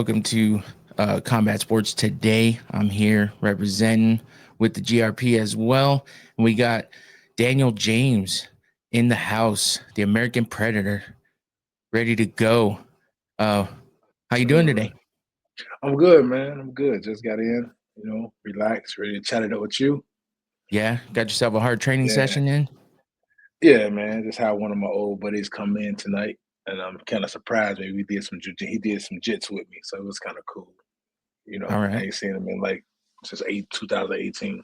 Welcome to Combat Sports Today. I'm here representing with the GRP as well. And we got Daniel James in the house, the American Predator, ready to go. How you doing Mm, today? I'm good, man. I'm good. Just got in, relax, ready to chat it up with you. Yeah, got yourself a hard training Yeah, session in? yeah, man. Just had one of my old buddies come in tonight, and I'm kind of surprised. Maybe we did some he did some jits with me, so it was kind of cool. All I right. ain't seen him in like since 2018.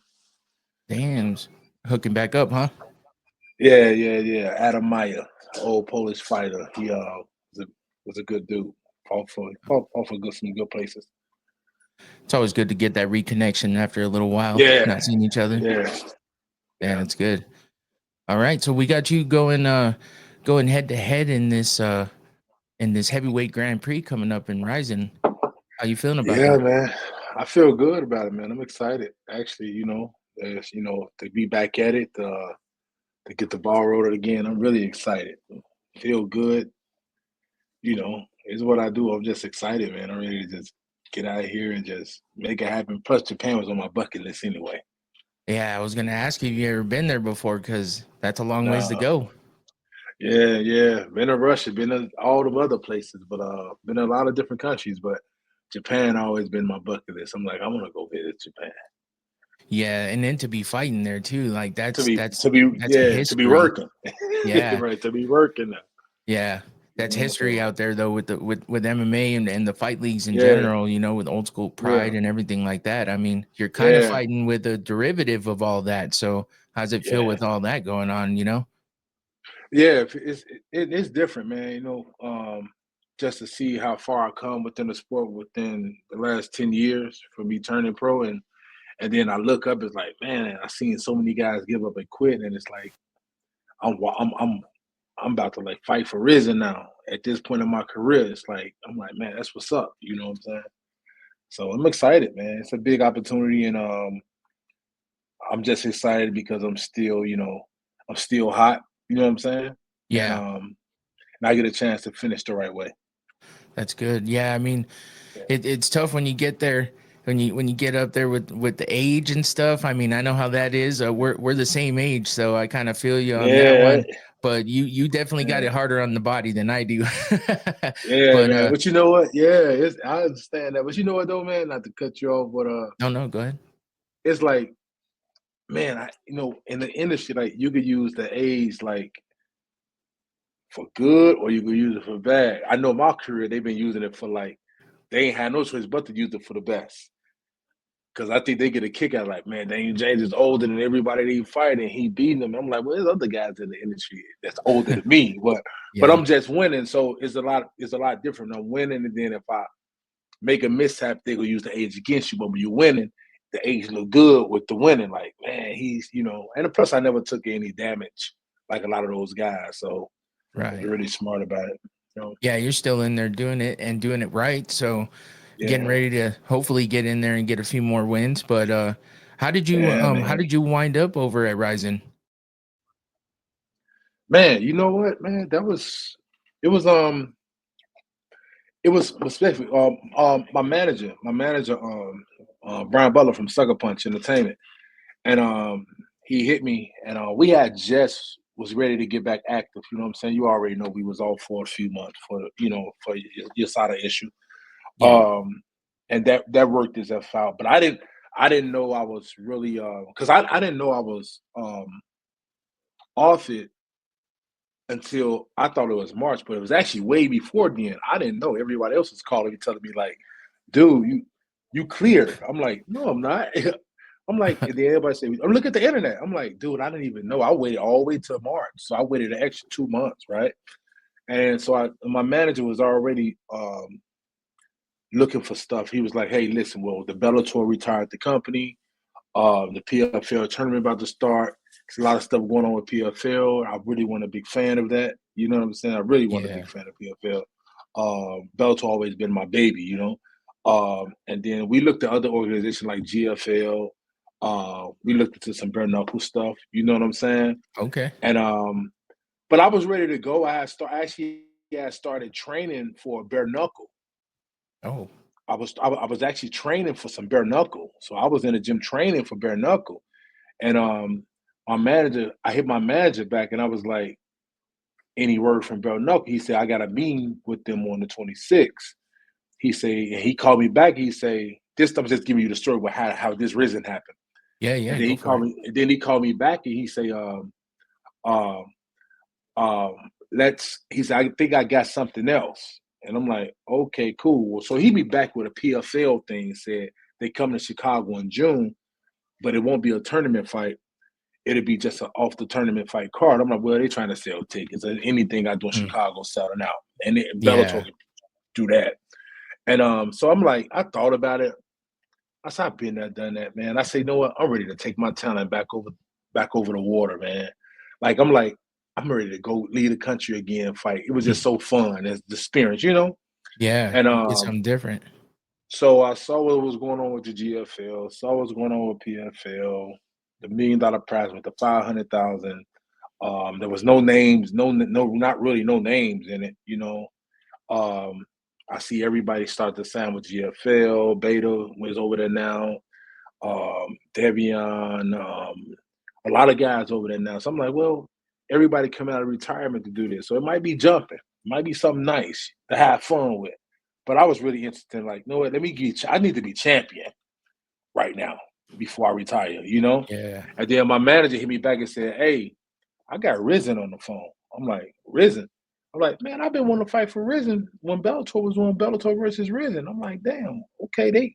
Dan's hooking back up, huh? Yeah, yeah, yeah. Adam Maya, old Polish fighter. He was a good dude. Fought for some good places. It's always good to get that reconnection after a little while, not Yeah, seeing each other. yeah, Yeah, yeah. it's good. All right. So we got you going head to head in this heavyweight Grand Prix coming up in RIZIN. How you feeling about Yeah, that? man. I feel good about it, man. I'm excited. Actually, to be back at it, to get the ball rolling again. I'm really excited. Feel good, is what I do. I'm just excited, man. I'm ready to just get out of here and just make it happen. Plus, Japan was on my bucket list anyway. Yeah, I was gonna ask you if you ever been there before because that's a long ways to Uh, go. yeah, yeah. Been to Russia, been to all the other places, but been in a lot of different countries. But Japan always been my bucket list. I'm like, I want to go visit Japan. Yeah, and then to be fighting there too, like To that's be that's to be that's a yeah to be history. working, Yeah, right? To be working. yeah, that's history So out there though with with MMA and the fight leagues in yeah, general. With old school yeah, pride and everything like that. I mean, you're kind of yeah, fighting with a derivative of all that. So how's it feel yeah, with all that going on? yeah. It's different, man. Just to see how far I come within the sport within the last 10 years from me turning pro, and then I look up, it's like, man, I seen so many guys give up and quit, and it's like I'm about to like fight for RIZIN now. At this point in my career, it's like I'm like, man, that's what's up. You know what I'm saying? So I'm excited, man. It's a big opportunity, and I'm just excited because I'm still hot. You know what I'm saying? And Yeah, and I get a chance to finish the right way. that's good. Yeah, I mean, Yeah, it's tough when you get there when you get up there with the age and stuff. I mean, I know how that is. We're the same age, so I kind of feel you on that yeah, one. But you definitely got yeah, it harder on the body than I do. yeah, but man. But you know what? Yeah, I understand that. But you know what though, man? Not to cut you off, but no, no, go ahead. it's like, man, in the industry, like you could use the age like for good or you could use it for bad. I know my career, they've been using it for like they ain't had no choice but to use it for the best. Cause I think they get a kick out like, man, Daniel James is older than everybody they fighting. He beating them. I'm like, well, there's other guys in the industry that's older than me, but Yeah, I'm just winning. So it's a lot different. I'm winning, and then if I make a mishap, they gonna use the age against you. But when you're winning, the age look good with the winning. Like, man, and plus I never took any damage like a lot of those guys. So I was right. really smart about it. You know? Yeah, you're still in there doing it and doing it right. So getting Yeah, ready to hopefully get in there and get a few more wins. But yeah, how man. did you wind up over at Ryzen? Man, you know what, man? It was especially my manager, Brian Butler from Sucker Punch Entertainment, and he hit me, and we had just was ready to get back active. You know what I'm saying? You already know we was off for a few months for your SADA issue, Yeah. um, and that worked itself out. But I didn't know I was really because I didn't know I was off it until I thought it was March, but it was actually way before then. I didn't know. Everybody else was calling me, telling me like, "Dude, you cleared." I'm like, "No, I'm not." I'm like, and then everybody say, "Oh, look at the internet." I'm like, "Dude, I didn't even know. I waited all the way till March, so I waited an extra 2 months, right?" And so my manager was already looking for stuff. He was like, "Hey, listen, well, the Bellator retired the company. The PFL tournament about to start. There's a lot of stuff going on with PFL. I really wasn't a big fan of that. You know what I'm saying? I really wasn't a Yeah. big fan of PFL. Bellator always been my baby, you know. And then we looked at other organizations like GFL. We looked into some bare knuckle stuff. You know what I'm saying? Okay. And but I was ready to go. I had started training for bare knuckle. Oh. I was actually training for some bare knuckle. So I was in the gym training for bare knuckle. And I hit my manager back and I was like, any word from bare knuckle? He said, I got a meeting with them on the 26th. He say, and he called me back. He say, this I'm just giving you the story with how this RIZIN happened. Yeah, And then go he for called it. me, and then he called me back and he say, um, he said, I think I got something else. And I'm like, okay, cool. Well, so he be back with a PFL thing, said they come to Chicago in June, but it won't be a tournament fight. It'll be just an off the tournament fight card. I'm like, well, they trying to sell tickets. Anything I do in Mm. Chicago selling out. And Bellator Yeah. can do that. And so I'm like, I thought about it. I said, I've been there, done that, man. I say, you know what? I'm ready to take my talent back over the water, man. I'm ready to go lead the country again, fight. It was just so fun as the experience, you know? Yeah, And you get something different. so I saw what was going on with the GFL, saw what was going on with PFL, the $1 million prize with the 500,000. There was no names, not really no names in it, you know. I see everybody start to sign with GFL. Beta was over there now. Devion, a lot of guys over there now. So I'm like, well, everybody coming out of retirement to do this. So it might be jumping. It might be something nice to have fun with. But I was really interested in like, you know what, I need to be champion right now before I retire, you know? Yeah. And then my manager hit me back and said, hey, I got RIZIN on the phone. I'm like, RIZIN? I'm like, man, I've been wanting to fight for RIZIN when Bellator was on Bellator versus RIZIN. I'm like, damn, okay,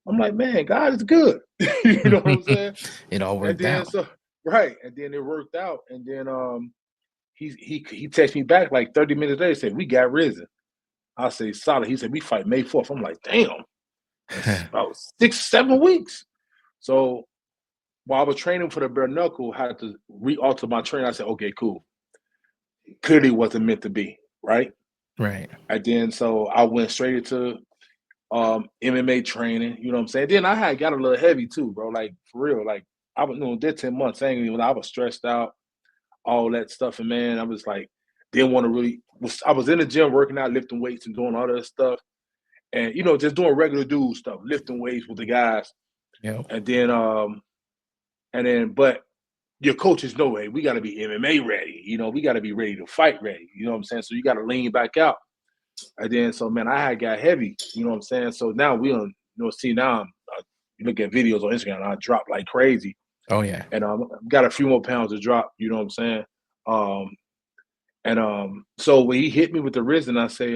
I'm like, man, God is good. You know what I'm saying? It all And worked then out. so right, and then it worked out. And then he texted me back like 30 minutes later, said, we got RIZIN. I say solid. He said, we fight May 4th. I'm like, damn, that's about 6-7 weeks. So while I was training for the bare knuckle, I had to re-alter my training. I said, okay, cool. Clearly wasn't meant to be, right? Right. And then so I went straight into MMA training, you know what I'm saying? Then I had got a little heavy too, bro. Like for real. Like I was did 10 months. I was stressed out, all that stuff. And man, I was like, didn't want to really I was in the gym working out, lifting weights and doing all that stuff. And you know, just doing regular dude stuff, lifting weights with the guys. Yep. And then but your coaches know, hey, we gotta be MMA ready, you know, we gotta be ready to fight ready. You know what I'm saying? So you gotta lean back out. And then, so man, I had got heavy. You know what I'm saying? So now we don't, you know, see now. You look at videos on Instagram, and I drop like crazy, Oh yeah. and got a few more pounds to drop. You know what I'm saying? So when he hit me with the RIZIN, I say,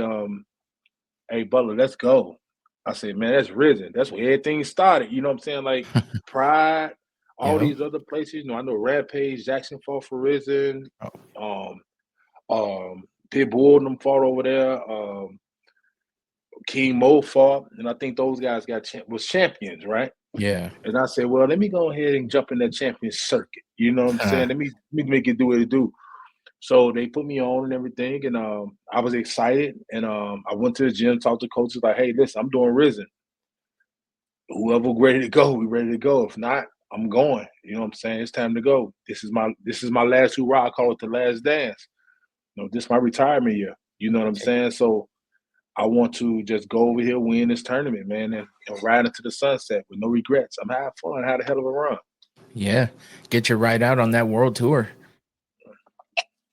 "Hey, Butler, let's go." I say, "Man, that's RIZIN. That's where everything started." You know what I'm saying? Like Pride, all Yep. these other places. You know, I know Rampage, Jackson fought for RIZIN. Oh, Um, Pitbull and them fought over there. King Mo fought, and I think those guys was champions, right? yeah. And I said, well, let me go ahead and jump in that champion circuit. You know what I'm saying? Let me make it do what it do. So they put me on and everything, and I was excited. And I went to the gym, talked to coaches like, hey, listen, I'm doing RIZIN. Whoever ready to go, we ready to go. If not, I'm going. You know what I'm saying? It's time to go. This is my last hurrah. I call it the last dance. You know, this is my retirement year. You know what I'm saying? So I want to just go over here, win this tournament, man, and ride into the sunset with no regrets. I'm having fun, had a hell of a run. Yeah. Get your ride out on that world tour.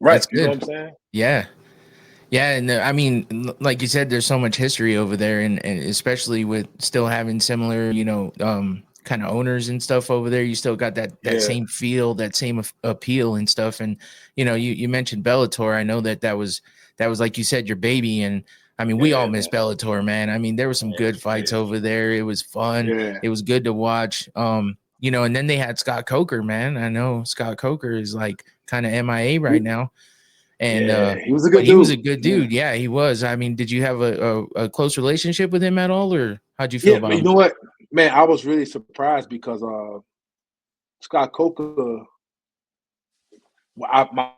Right, That's you know good. what I'm saying? Yeah. Yeah, and I mean, like you said, there's so much history over there, and especially with still having similar, kind of owners and stuff over there. You still got that Yeah, same feel, that same appeal and stuff. And you mentioned Bellator. I know that was like you said, your baby. And I mean, we all yeah, miss man. Bellator, man. I mean, there were some good fights Yeah, over there. It was fun. yeah. It was good to watch. And then they had Scott Coker, man. I know Scott Coker is like kind of MIA right now. And Yeah, he was a but good he was dude. a good Yeah, dude. Yeah, he was. I mean, did you have a close relationship with him at all, or how'd you feel yeah, about but you him? know what, man? I was really surprised because Scott Coker. My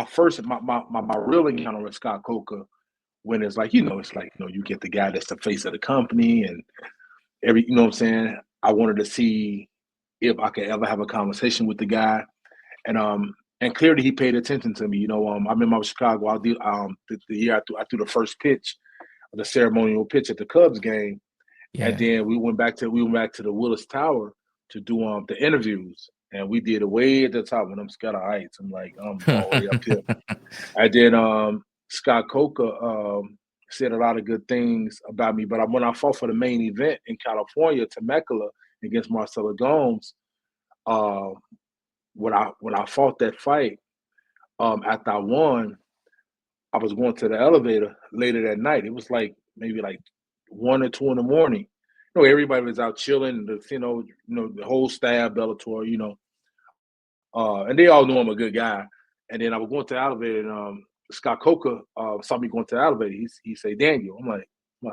first my real encounter with Scott Coker when it's like you get the guy that's the face of the company and you know what I'm saying. I wanted to see if I could ever have a conversation with the guy. And clearly he paid attention to me. You know, I remember I was in Chicago. I did the year I threw the first pitch the ceremonial pitch at the Cubs game, and Yeah. then we went back to the Willis Tower to do the interviews, and we did it way at the top when I'm Scott Heights. I'm like I'm all the way up here. And then Scott Coker said a lot of good things about me, but when I fought for the main event in California, Temecula against Marcelo Gomes, when I fought that fight, after I won, I was going to the elevator later that night. It was like maybe like 1 or 2 in the morning. Everybody was out chilling. The whole staff, Bellator, and they all knew I'm a good guy. And then I was going to the elevator, and Scott Coker saw me going to the elevator. He said, "Daniel." I'm like,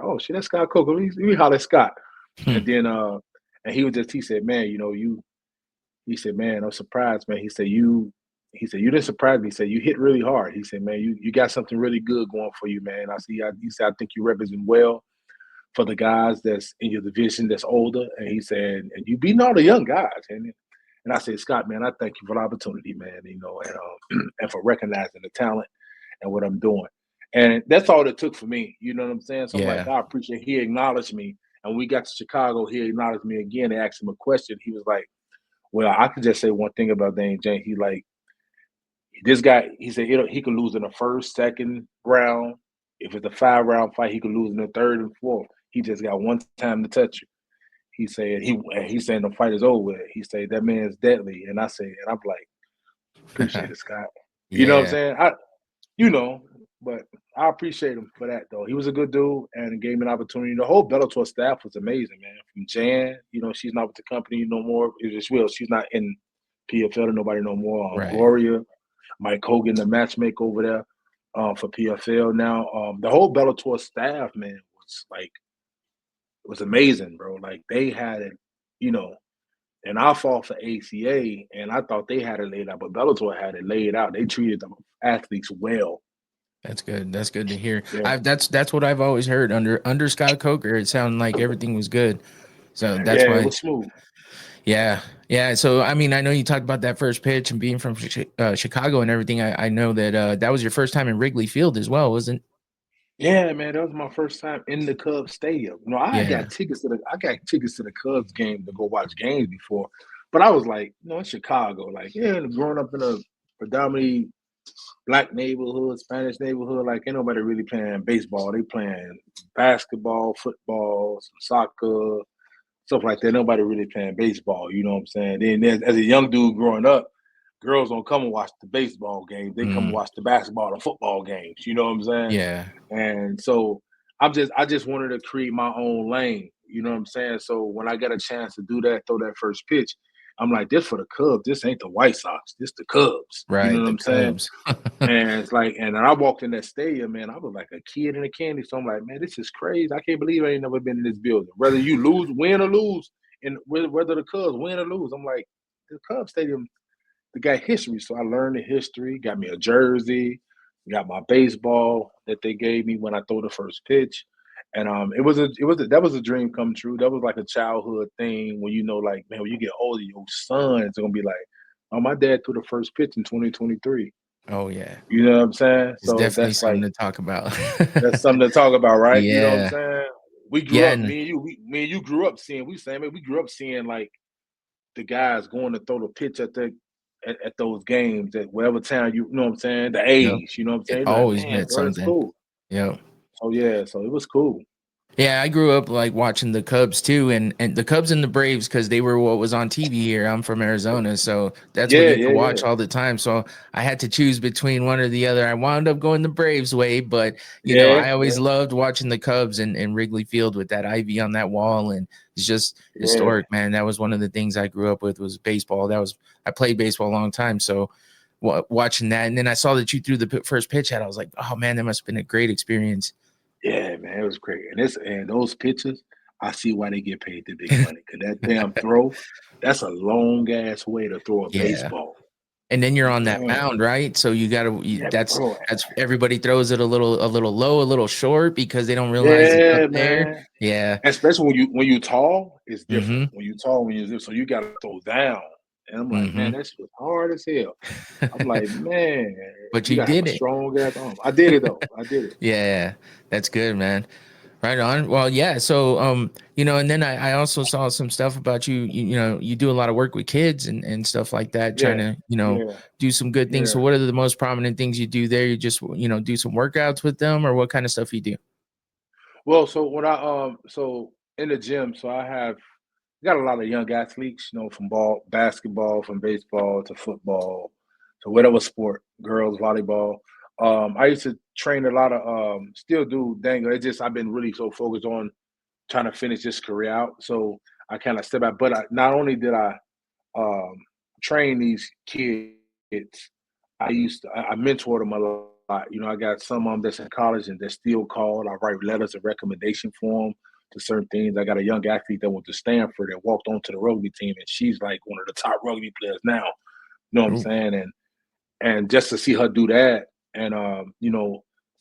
oh shit, that's Scott Coker. Let me holler at Scott. And then and he said, "Man, he said, man, I'm surprised, man." He said, you didn't surprise me. He said, "You hit really hard." He said, "Man, you got something really good going for you, man. He said, I think you represent well for the guys that's in your division that's older." And he said, "And you beating all the young guys." And I said, "Scott, man, I thank you for the opportunity, man, and for recognizing the talent and what I'm doing." And that's all it took for me. You know what I'm saying? So I'm like, Yeah. I appreciate he acknowledged me. And we got to Chicago, he acknowledged me again. They asked him a question. He was like, "Well, I could just say one thing about Dane James. He like, this guy," he said, he could lose in the first, second round. If it's a 5-round fight, he could lose in the third and fourth. He just got one time to touch you. He said he's saying the fight is over. He said that man's deadly. And I'm like, appreciate it, Scott. You know what I'm Yeah. saying? But I appreciate him for that though. He was a good dude and gave me an opportunity. The whole Bellator staff was amazing, man. From Jan, she's not with the company no more. She's not in PFL to nobody no more. Right. Gloria, Mike Hogan, the matchmaker over there for PFL now. The whole Bellator staff, man, was amazing, bro. Like they had it, and I fought for ACA, and I thought they had it laid out, but Bellator had it laid out. They treated the athletes well. That's good. That's good to hear. Yeah, That's what I've always heard. Under Scott Coker, it sounded like everything was good. So that's yeah, it why. was smooth. Yeah. Yeah. So I mean, I know you talked about that first pitch and being from Chicago and everything. I know that that was your first time in Wrigley Field as well, wasn't? Yeah, man, that was my first time in the Cubs stadium. I Yeah. got tickets to the Cubs game to go watch games before, but I was like, in Chicago, like, yeah, growing up in a predominantly Black neighborhood, Spanish neighborhood, like ain't nobody really playing baseball. They playing basketball, football, some soccer, stuff like that. Nobody really playing baseball. You know what I'm saying? Then as a young dude growing up, girls don't come and watch the baseball games. They come and Mm, watch the basketball and football games. You know what I'm saying? yeah. And so I just wanted to create my own lane. You know what I'm saying? So when I got a chance to do that, throw that first pitch, I'm like, this for the Cubs. This ain't the White Sox. This the Cubs. You know Right. what The I'm saying? Cubs. And it's like, and I walked in that stadium, man, I was like a kid in a candy. So I'm like, man, this is crazy. I can't believe I ain't never been in this building. Whether you win or lose, and whether the Cubs win or lose, I'm like, the Cubs stadium, they got history. So I learned the history, got me a jersey, got my baseball that they gave me when I throw the first pitch. And that was a dream come true. That was like a childhood thing when like, man, when you get older, your son's gonna be like, oh, my dad threw the first pitch in 2023. Oh yeah. You know what I'm saying? It's So definitely something to talk about. that's something to talk about, right? You know what I'm Yeah. saying? We grew Yeah. up, me and you grew up seeing, we grew up seeing like the guys going to throw the pitch at those games at whatever town, you know what I'm saying? The Yep. A's, you know what I'm It saying? You're like, always man, meant bro, that's something. cool. Yep. So yeah, so it was cool. Yeah, I grew up like watching the Cubs too, and the Cubs and the Braves because they were what was on TV here. I'm from Arizona, so that's what Yeah, you could yeah, watch yeah. all the time. So I had to choose between one or the other. I wound up going the Braves way, but Yeah, I always yeah, loved watching the Cubs and Wrigley Field with that ivy on that wall, and it's just yeah. historic, man. That was one of the things I grew up with was baseball. I played baseball a long time, so watching that, and then I saw that you threw the first pitch at. I was like, oh man, that must have been a great experience. Yeah, man, it was great. And those pitches, I see why they get paid the big money. Cause that damn throw, that's a long ass way to throw a Yeah. baseball. And then you're on that Man, mound, right? So you got to. yeah, bro. That's everybody throws it a little low, a little short because they don't realize it's up Yeah, there. man. Yeah. Especially when you tall, it's different. Mm-hmm. When you tall, so you gotta throw down. And I'm like, Mm-hmm. man, that shit hard as hell. I'm like, man, But you you gotta have did a it. strong ass arm. I did it though. I did it. Yeah, that's good, man. Right on. Well, yeah. So, and then I also saw some stuff about you. You do a lot of work with kids and stuff like that, trying Yeah, to, yeah, do some good things. So, yeah. what are the most prominent things you do there? You just, do some workouts with them, or what kind of stuff you do? Well, so when I so in the gym, so I have got a lot of young athletes, from basketball, from baseball to football to whatever sport, girls volleyball. I used to train a lot of still do dango. It's just I've been really so focused on trying to finish this career out. So I kind of step back. But not only did I um, train these kids, I mentored them a lot. I got some of them that's in college and they're still called. I write letters of recommendation for them to certain things. I got a young athlete that went to Stanford that walked onto the rugby team, and she's like one of the top rugby players now. You know what I'm Ooh, saying? And just to see her do that, and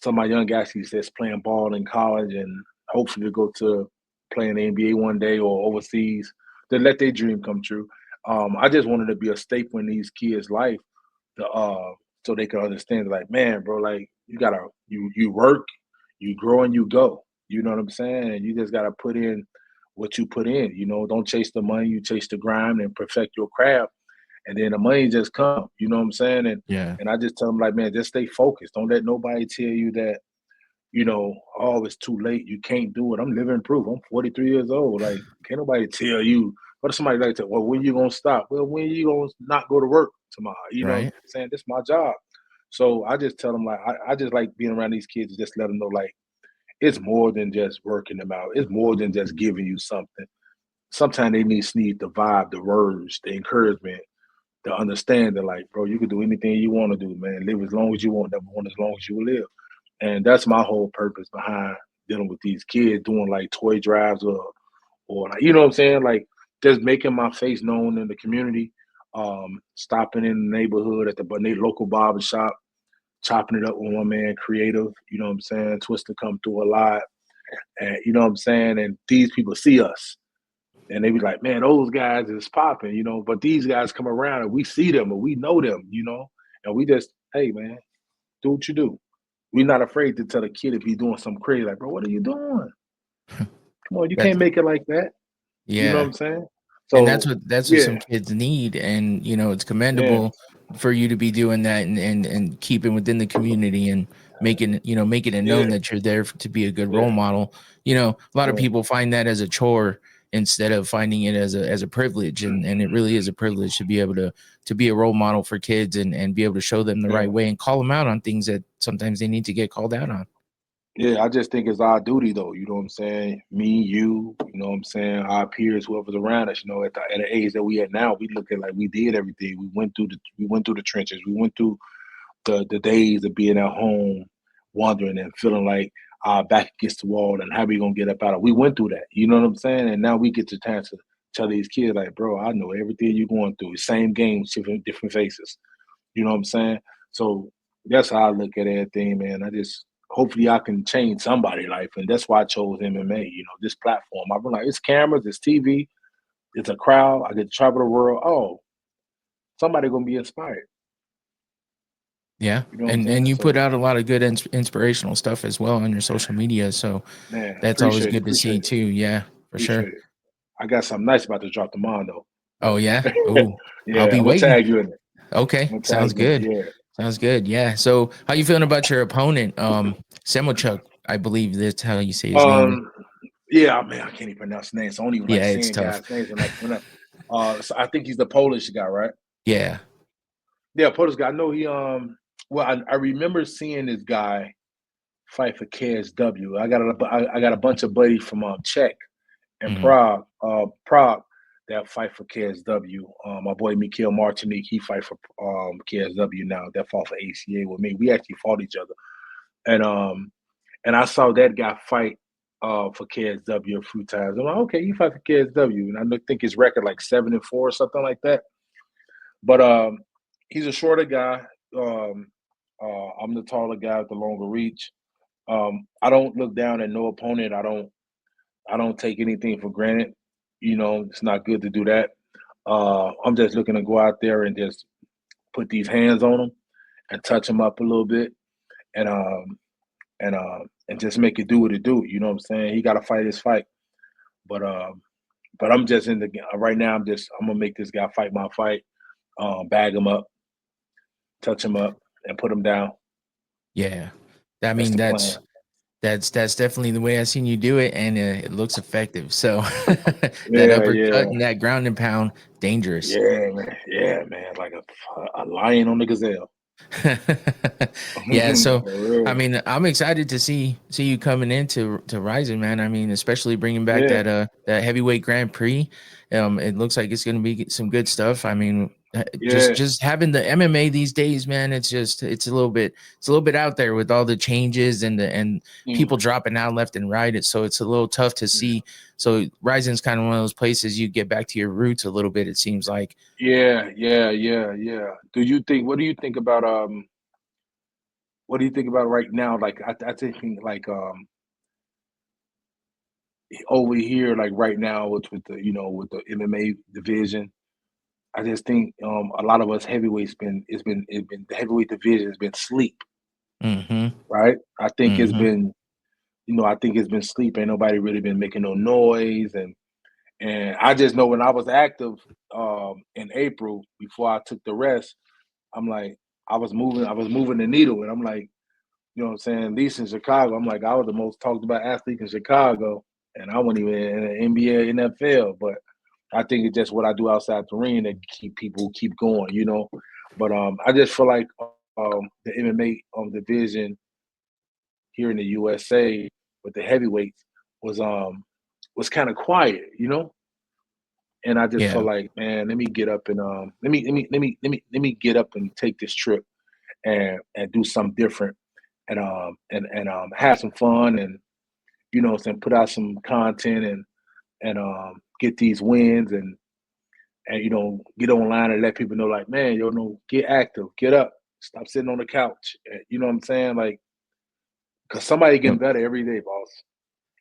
some of my young athletes that's playing ball in college and hopefully to go to play in the NBA one day or overseas, to let their dream come true. I just wanted to be a staple in these kids' life, to, so they can understand, like, man, bro, like you work, you grow, and you go. You know what I'm saying? And you just gotta put in what you put in. Don't chase the money, you chase the grind and perfect your craft, and then the money just come. You know what I'm saying? And yeah. and I just tell them, like, man, just stay focused. Don't let nobody tell you that, oh, it's too late. You can't do it. I'm living proof. I'm 43 years old. Like, can't nobody tell you. What if somebody like to, well, when you gonna stop? Well, when you gonna not go to work tomorrow? You know what I'm Right. saying? This is my job. So I just tell them, like, I just like being around these kids and just let them know, like, it's more than just working them out. It's more than just giving you something. Sometimes they need the vibe, the words, the encouragement, to understand that, like, bro, you can do anything you want to do, man. Live as long as you want, never want as long as you will live. And that's my whole purpose behind dealing with these kids, doing like toy drives, or like, you know what I'm saying? Like, just making my face known in the community, stopping in the neighborhood at the local barber shop, chopping it up with one man creative, you know what I'm saying? Twister come through a lot. And you know what I'm saying? And these people see us and they be like, man, those guys is popping, but these guys come around and we see them and we know them, and we just, hey, man, do what you do. We're not afraid to tell a kid if he's doing something crazy, like, bro, what are you doing? Come on, you That's can't make it like that. You know what yeah. I'm saying? And that's So, what some yeah, kids need, and it's yeah, commendable for you to be doing that and keeping within the community and making it known yeah, that you're there to be a good role yeah, model. A lot of yeah, people find that as a chore instead of finding it as a privilege, and it really is a privilege to be able to be a role model for kids and be able to show them the yeah. right way and call them out on things that sometimes they need to get called out on. Yeah, I just think it's our duty, though. You know what I'm saying? Me, you know what I'm saying? Our peers, whoever's around us. At the age that we at now, we look at like we did everything. We went through the trenches. We went through the days of being at home, wondering and feeling like our back against the wall and how we gonna get up out of. We went through that. You know what I'm saying? And now we get the chance to tell these kids, like, bro, I know everything you're going through. Same game, different faces. You know what I'm saying? So that's how I look at everything, man. I just hopefully I can change somebody's life, and that's why I chose MMA. This platform. I've been like, it's cameras, it's TV, it's a crowd. I get to travel the world. Oh, somebody gonna be inspired. Yeah, You know what I'm and saying? you put So, out a lot of good inspirational stuff as well on your social media, so man, that's always appreciate it, good to see appreciate it, too. Yeah, for appreciate sure. it. I got something nice about to drop tomorrow, Oh yeah. though. Oh, I'll Yeah, be I'm gonna waiting. tag you in it. Okay, I'm gonna tag sounds you in it. good. Yeah. Sounds good. Yeah. So, how you feeling about your opponent, Semochuk? I believe that's how you say his name. Um. Yeah, man, I can't even pronounce names. So I don't even like Yeah, it's saying tough. guys' names when I. So I think he's the Polish guy, right? Yeah. Yeah, Polish guy. I know he. Well, I remember seeing this guy fight for KSW. I got a bunch of buddies from Czech and Hmm. Prague that fight for KSW. My boy Mikhail Martinik, he fight for KSW now. That fought for ACA with me. We actually fought each other, and I saw that guy fight for KSW a few times. I'm like, okay, you fight for KSW, and think his record like 7-4 or something like that. But he's a shorter guy. Um, I'm the taller guy with the longer reach. I don't look down at no opponent. I don't take anything for granted. It's not good to do that. I'm just looking to go out there and just put these hands on them and touch them up a little bit, and and just make it do what it do. You know what I'm saying? He got to fight his fight. But I'm just in the right now. I'm gonna make this guy fight my fight, bag him up, touch him up, and put him down. Yeah. I That's mean, the plan. that's definitely the way I seen you do it, and it looks effective. So that Yeah, uppercut yeah, and that ground and pound, dangerous. yeah, man. Like a lion on the gazelle. Yeah, so For I real. mean, I'm excited to see you coming into RIZIN, man. I mean, especially bringing back Yeah, that heavyweight Grand Prix. It looks like it's going to be some good stuff. I mean, yeah, just having the MMA these days, man. It's a little bit out there with all the changes and mm, people dropping out left and right. It's a little tough to see. So RIZIN's kind of one of those places you get back to your roots a little bit. It seems like. yeah. Do you think? What do you think about What do you think about right now? Like I think like over here, like right now with the with the MMA division, I just think a lot of us heavyweights been the heavyweight division has been sleep, Mm-hmm. right? I think it's Mm-hmm. been I think it's been sleep. Ain't nobody really been making no noise, and I just know when I was active in April before I took the rest, I'm like I was moving the needle, and I'm like, you know what I'm saying? At least in Chicago, I'm like, I was the most talked about athlete in Chicago, and I wasn't even in the NBA, NFL. But I think it's just what I do outside the ring that keep people keep going, you know. But I just feel like the MMA division here in the USA with the heavyweights was was kind of quiet, you know. And I just feel Yeah. like, man, let me get up and let me get up and take this trip and do something different and have some fun and put out some content and get these wins and get online and let people know like, man, get active, get up, stop sitting on the couch. You know what I'm saying? Like, cause somebody getting Yep. better every day, boss.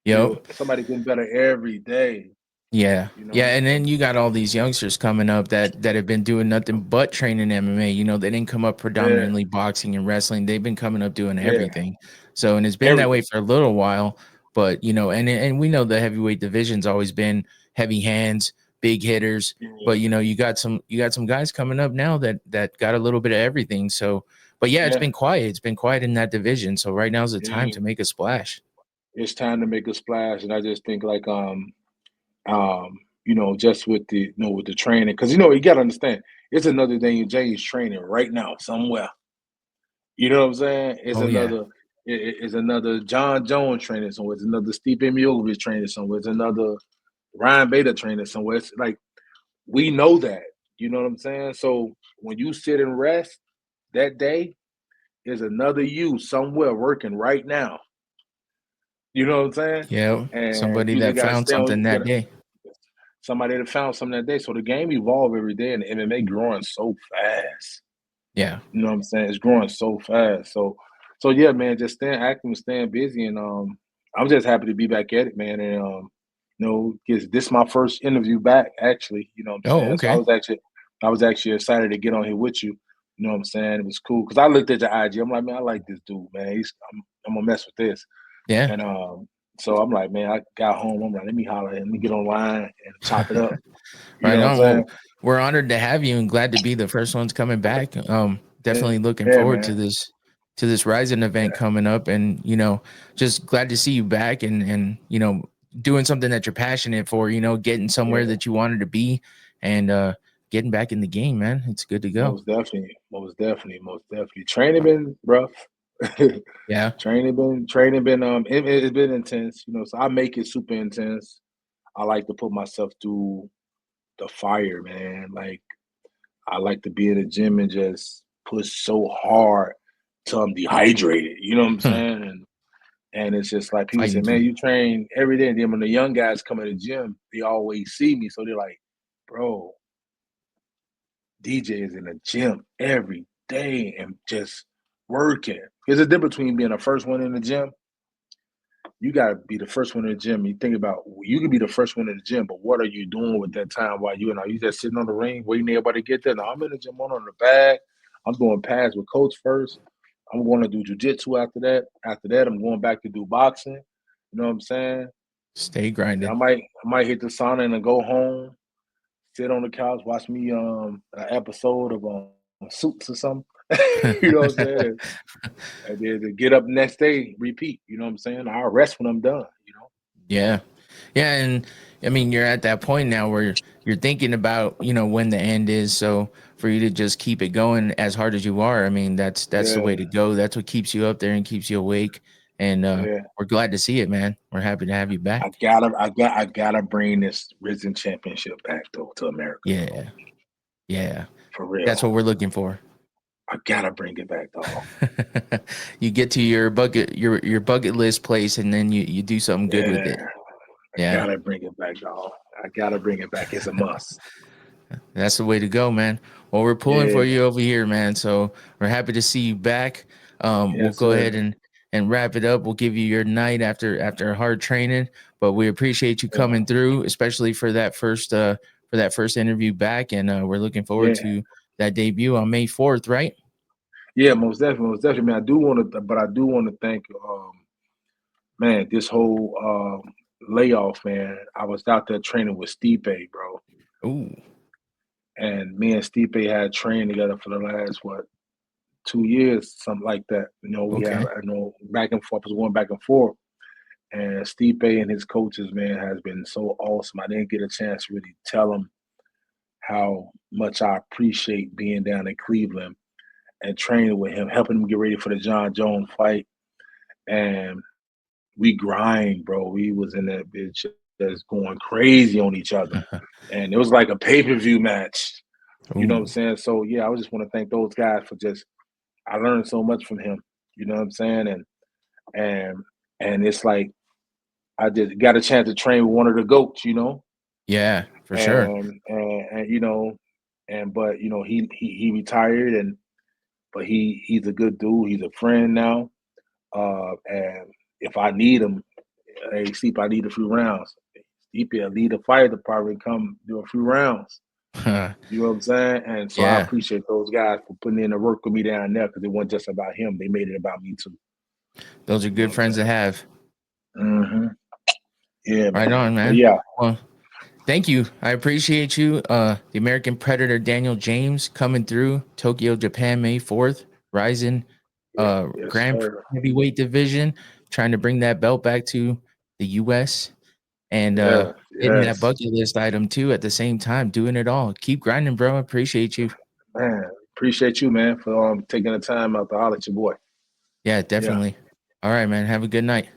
Yep. Somebody getting better every day. Yeah. You Yeah. know? And then you got all these youngsters coming up that have been doing nothing but training MMA. They didn't come up Yeah, predominantly boxing and wrestling. They've been coming up doing yeah, everything. So, and it's been that way everything. for a little while. But, and we know the heavyweight division's always been heavy hands, big hitters. Yeah, But, you got some guys coming up now that got a little bit of everything. So, but yeah, it's yeah, been quiet. It's been quiet in that division. So right now's the time yeah. to make a splash. It's time to make a splash, and I just think like just with with the training, because you got to understand, it's another Daniel James training right now somewhere. You know what I'm saying? Oh, yeah. It's another John Jones training somewhere. It's another Stipe Miocic training somewhere. It's another Ryan Bader training somewhere. It's like we know that. You know what I'm saying? So when you sit and rest that day, there's another you somewhere working right now. You know what I'm saying? Yeah. And Somebody you just that gotta found stay on. something You that gotta day. somebody that found something that day. So the game evolve every day, and the MMA growing so fast. Yeah. You know what I'm saying? It's growing so fast. So yeah, man, just staying active and staying busy, and I'm just happy to be back at it, man. And because this is my first interview back, actually. You know what I'm Oh, saying? So okay. I was actually excited to get on here with you. You know what I'm saying? It was cool because I looked at your IG. I'm like, man, I like this dude, man. I'm gonna mess with this. Yeah. And so I'm like, man, I got home. I'm like, let me holler, let me get online and chop it up. You Right know what I'm on. saying? Well, we're honored to have you and glad to be the first ones coming back. Yeah, Definitely looking yeah, forward man. to this RIZIN event coming up, and just glad to see you back and doing something that you're passionate for. Getting somewhere Yeah, that you wanted to be, and getting back in the game, man. It's good to go. most definitely, most definitely, most definitely. Training been rough. Yeah. Training been it's been intense. So I make it super intense. I like to put myself through the fire, man. Like I like to be in the gym and just push so hard till I'm dehydrated. You know what I'm Hmm. saying? And it's just like people say, Fighting man, through. you train every day. And then when the young guys come in the gym, they always see me. So they're like, bro, DJ is in the gym every day and just working. There's a difference between being the first one in the gym. You gotta be the first one in the gym. You think about you could be the first one in the gym, but what are you doing with that time while are you just sitting on the ring waiting for everybody to get there? No, I'm in the gym on the bag. I'm doing pads with coach first. I'm going to do jiu-jitsu after that. After that, I'm going back to do boxing. You know what I'm saying? Stay And I grinding. might hit the sauna and then go home, sit on the couch, watch me an episode of Suits or something. You know what I'm saying? And then to get up next day, repeat. You know what I'm saying? I'll rest when I'm done. You know? Yeah. Yeah. And I mean, you're at that point now where you're thinking about, when the end is. So for you to just keep it going as hard as you are, I mean, that's the way Yeah, to go. That's what keeps you up there and keeps you awake. And yeah. we're glad to see it, man. We're happy to have you back. I gotta bring this RIZIN championship back though to America though. Yeah. Yeah. For That's real. what we're looking for. I gotta bring it back dog. You get to your bucket list place and then you do something good with it. Yeah. I Yeah. gotta bring it back, dog. I gotta bring it back. It's a must. That's the way to go, man. Well, we're pulling Yeah. for you over here, man. So we're happy to see you back. We'll Yes, go ahead sir. and wrap it up. We'll give you your night after hard training, but we appreciate you Yeah. coming through, especially for that first interview back, and we're looking forward Yeah. to that debut on May 4th, right? Yeah, most definitely, most definitely. Man, I do want to thank, man, this whole layoff, man. I was out there training with Stipe, bro, Ooh, and me and Stipe had trained together for the last 2 years, something like that. We have, okay. back and forth, was going back and forth. And Stipe and his coaches, man, has been so awesome. I didn't get a chance to really tell him how much I appreciate being down in Cleveland and training with him, helping him get ready for the John Jones fight. And we grind, bro. We was in that bitch that's going crazy on each other. And it was like a pay-per-view match. You know what I'm Ooh, saying? So yeah, I just want to thank those guys for I learned so much from him. You know what I'm saying? And and it's like I just got a chance to train with one of the goats, yeah, for sure. and but he retired but he's a good dude. He's a friend now. And if I need him, hey, Sleep, I need a few rounds. Sleep, lead the fire department, come do a few rounds. You know what I'm saying? And so I Yeah, appreciate those guys for putting in the work with me down there because it wasn't just about him. They made it about me too. those are You know good what I'm friends to saying? have. Mm-hmm. Yeah, Right man. on, But man. yeah, Well, thank you. I appreciate you. The American Predator Daniel James coming through Tokyo, Japan, May 4th. RIZIN yeah, yes, Grand Prix sir. heavyweight division, trying to bring that belt back to the US and Yes, hitting that yes. bucket list item too at the same time, doing it all. Keep grinding, bro. Appreciate you. Man, appreciate you, man, for taking the time out to holler at your boy. Yeah, Yeah. definitely. All right, man. Have a good night.